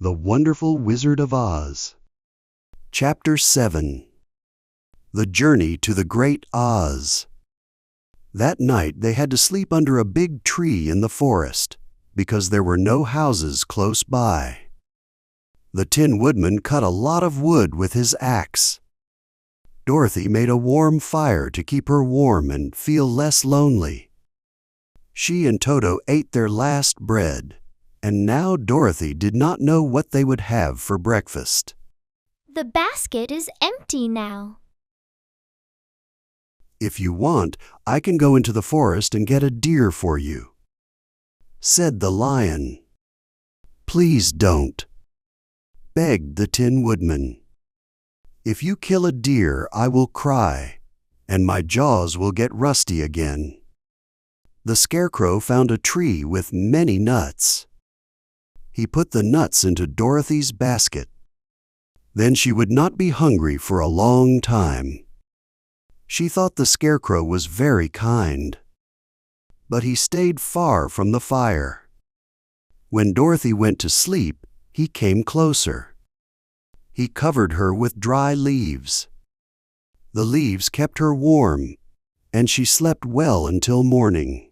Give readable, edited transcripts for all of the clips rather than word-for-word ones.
The Wonderful Wizard of Oz. Chapter 7. The Journey to the Great Oz. That night they had to sleep under a big tree in the forest, because there were no houses close by. The Tin Woodman cut a lot of wood with his axe. Dorothy made a warm fire to keep her warm and feel less lonely. She and Toto ate their last bread, and now Dorothy did not know what they would have for breakfast. The basket is empty now. "If you want, I can go into the forest and get a deer for you," said the Lion. "Please don't," begged the Tin Woodman. "If you kill a deer, I will cry, and my jaws will get rusty again." The Scarecrow found a tree with many nuts. He put the nuts into Dorothy's basket. Then she would not be hungry for a long time. She thought the Scarecrow was very kind. But he stayed far from the fire. When Dorothy went to sleep, he came closer. He covered her with dry leaves. The leaves kept her warm, and she slept well until morning.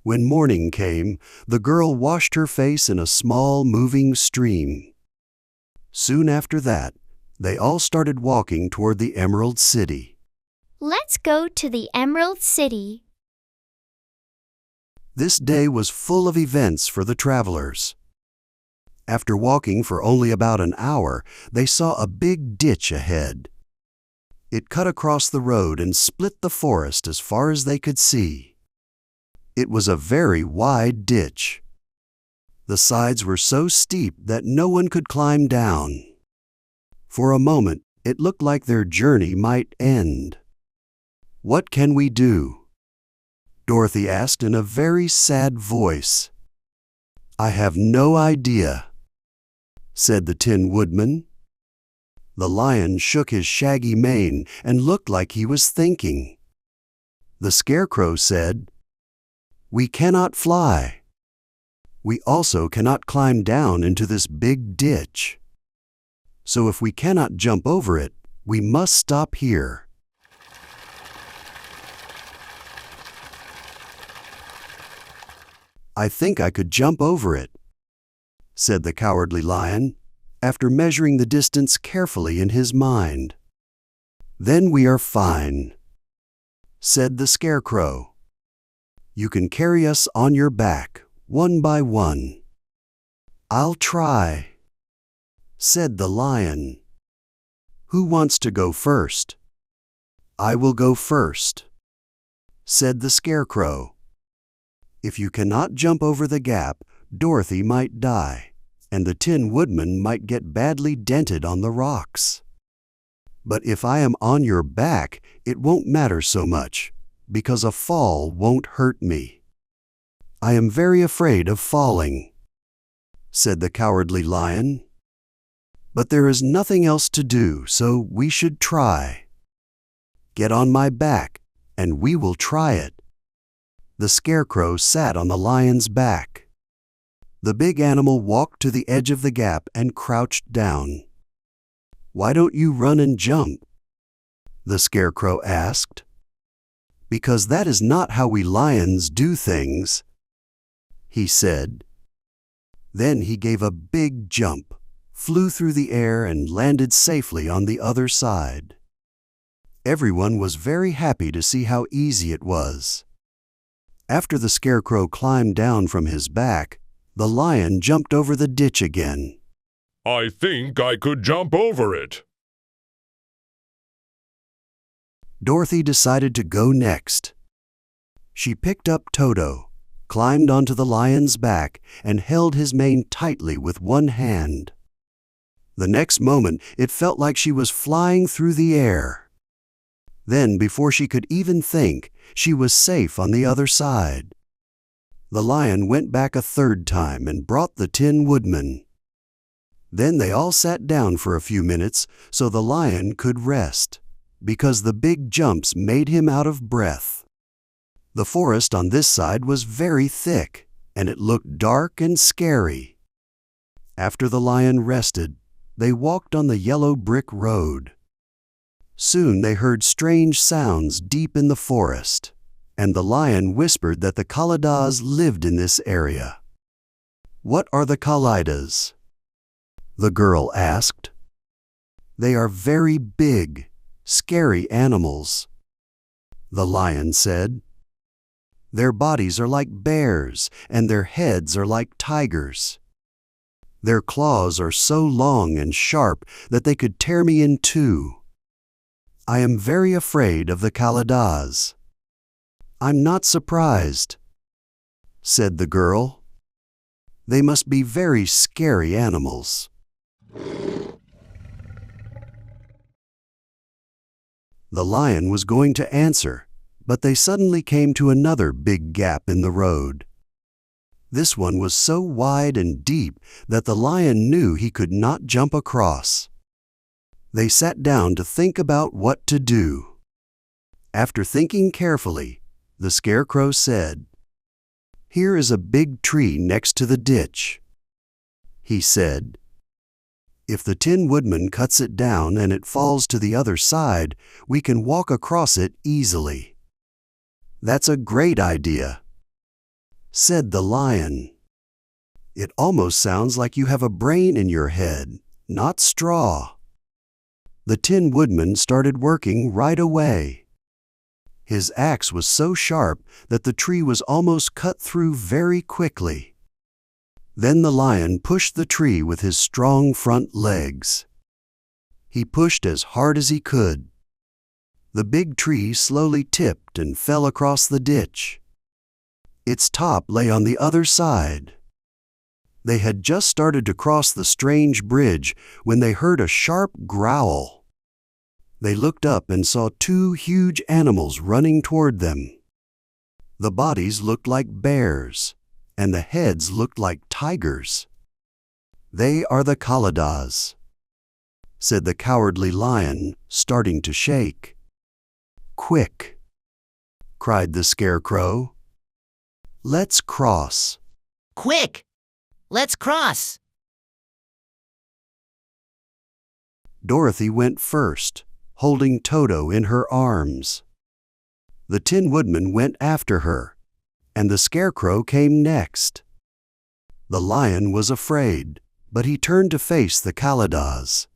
When morning came, the girl washed her face in a small moving stream. Soon after that, they all started walking toward the Emerald City. Let's go to the Emerald City. This day was full of events for the travelers. After walking for only about an hour, they saw a big ditch ahead. It cut across the road and split the forest as far as they could see. It was a very wide ditch. The sides were so steep that no one could climb down. For a moment, it looked like their journey might end. "What can we do?" Dorothy asked in a very sad voice. "I have no idea," said the Tin Woodman. The Lion shook his shaggy mane and looked like he was thinking. The Scarecrow said, "We cannot fly. We also cannot climb down into this big ditch. So if we cannot jump over it, we must stop here." "I think I could jump over it," said the Cowardly Lion, after measuring the distance carefully in his mind. "Then we are fine," said the Scarecrow. "You can carry us on your back, one by one." "I'll try," said the Lion. "Who wants to go first?" "I will go first," said the Scarecrow. If you cannot jump over the gap, Dorothy might die, and the Tin Woodman might get badly dented on the rocks. But if I am on your back, it won't matter so much, because a fall won't hurt me. "I am very afraid of falling," said the Cowardly Lion. "But there is nothing else to do, so we should try. Get on my back, and we will try it." The Scarecrow sat on the Lion's back. The big animal walked to the edge of the gap and crouched down. "Why don't you run and jump?" the Scarecrow asked. "Because that is not how we lions do things," he said. Then he gave a big jump, flew through the air, and landed safely on the other side. Everyone was very happy to see how easy it was. After the Scarecrow climbed down from his back, the Lion jumped over the ditch again. "I think I could jump over it." Dorothy decided to go next. She picked up Toto, climbed onto the Lion's back, and held his mane tightly with one hand. The next moment, it felt like she was flying through the air. Then, before she could even think, she was safe on the other side. The Lion went back a third time and brought the Tin Woodman. Then they all sat down for a few minutes so the Lion could rest, because the big jumps made him out of breath. The forest on this side was very thick, and it looked dark and scary. After the lion rested, they walked on the yellow brick road. Soon they heard strange sounds deep in the forest, and the lion whispered that the Kaladas lived in this area. "What are the Kalidas?" the girl asked. "They are very big, scary animals," the lion said. "Their bodies are like bears, and their heads are like tigers. Their claws are so long and sharp that they could tear me in two. I am very afraid of the Kaladas." "I'm not surprised," said the girl. "They must be very scary animals." The lion was going to answer, but they suddenly came to another big gap in the road. This one was so wide and deep that the lion knew he could not jump across. They sat down to think about what to do. After thinking carefully, the Scarecrow said, "Here is a big tree next to the ditch," he said. "If the Tin Woodman cuts it down and it falls to the other side, we can walk across it easily." "That's a great idea," said the lion. "It almost sounds like you have a brain in your head, not straw." The Tin Woodman started working right away. His axe was so sharp that the tree was almost cut through very quickly. Then the lion pushed the tree with his strong front legs. He pushed as hard as he could. The big tree slowly tipped and fell across the ditch. Its top lay on the other side. They had just started to cross the strange bridge when they heard a sharp growl. They looked up and saw two huge animals running toward them. The bodies looked like bears, and the heads looked like tigers. "They are the Kaladas," said the Cowardly Lion, starting to shake. "Quick!" cried the Scarecrow. "Let's cross." Quick! Let's cross! Dorothy went first, holding Toto in her arms. The Tin Woodman went after her, and the Scarecrow came next. The lion was afraid, but he turned to face the Kaladas.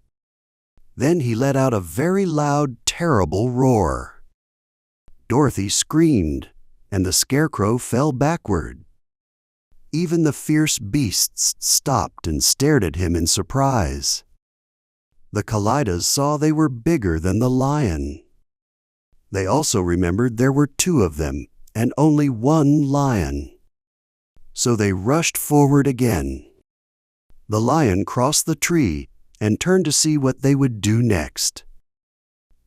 Then he let out a very loud, terrible roar. Dorothy screamed, and the Scarecrow fell backward. Even the fierce beasts stopped and stared at him in surprise. The Kalidas saw they were bigger than the lion. They also remembered there were two of them, and only one lion. So they rushed forward again. The lion crossed the tree and turned to see what they would do next.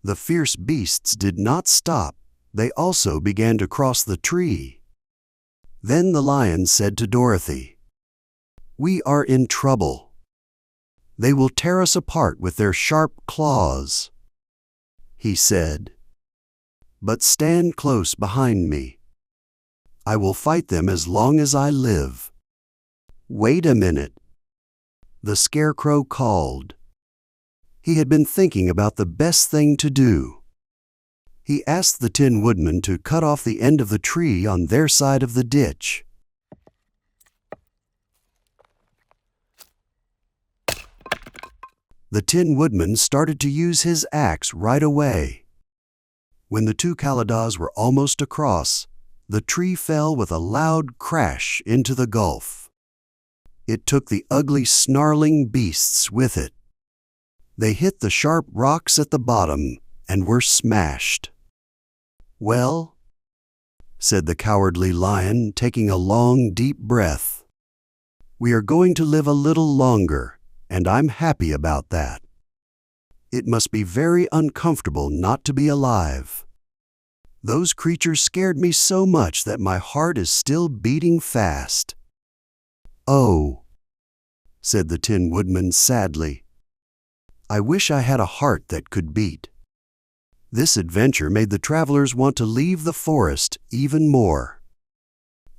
The fierce beasts did not stop. They also began to cross the tree. Then the lion said to Dorothy, "We are in trouble. They will tear us apart with their sharp claws," he said. "But stand close behind me. I will fight them as long as I live." "Wait a minute," the Scarecrow called. He had been thinking about the best thing to do. He asked the Tin Woodman to cut off the end of the tree on their side of the ditch. The Tin Woodman started to use his axe right away. When the two Kaladas were almost across, the tree fell with a loud crash into the gulf. It took the ugly, snarling beasts with it. They hit the sharp rocks at the bottom and were smashed. "Well," said the Cowardly Lion, taking a long, deep breath, "we are going to live a little longer, and I'm happy about that. It must be very uncomfortable not to be alive. Those creatures scared me so much that my heart is still beating fast." "Oh," said the Tin Woodman sadly, "I wish I had a heart that could beat." This adventure made the travelers want to leave the forest even more.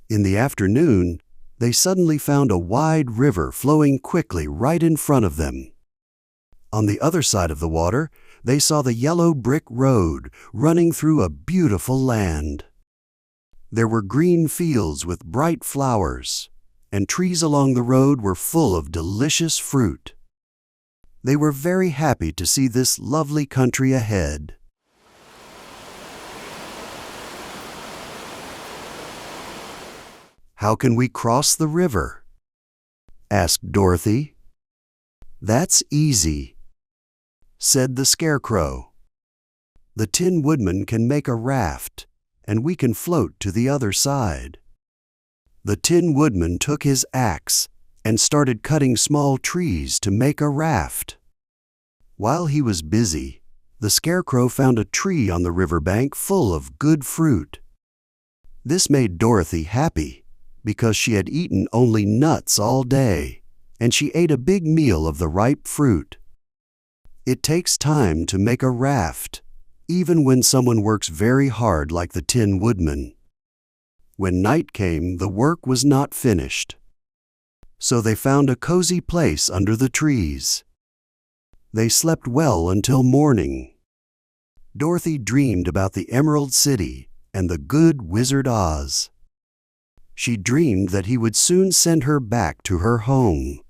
In the afternoon, they suddenly found a wide river flowing quickly right in front of them. On the other side of the water, they saw the yellow brick road running through a beautiful land. There were green fields with bright flowers, and trees along the road were full of delicious fruit. They were very happy to see this lovely country ahead. "How can we cross the river?" asked Dorothy. "That's easy," said the Scarecrow. "The Tin Woodman can make a raft, and we can float to the other side." The Tin Woodman took his axe and started cutting small trees to make a raft. While he was busy, the Scarecrow found a tree on the riverbank full of good fruit. This made Dorothy happy because she had eaten only nuts all day, and she ate a big meal of the ripe fruit. It takes time to make a raft, even when someone works very hard like the Tin Woodman. When night came, the work was not finished. So they found a cozy place under the trees. They slept well until morning. Dorothy dreamed about the Emerald City and the good Wizard Oz. She dreamed that he would soon send her back to her home.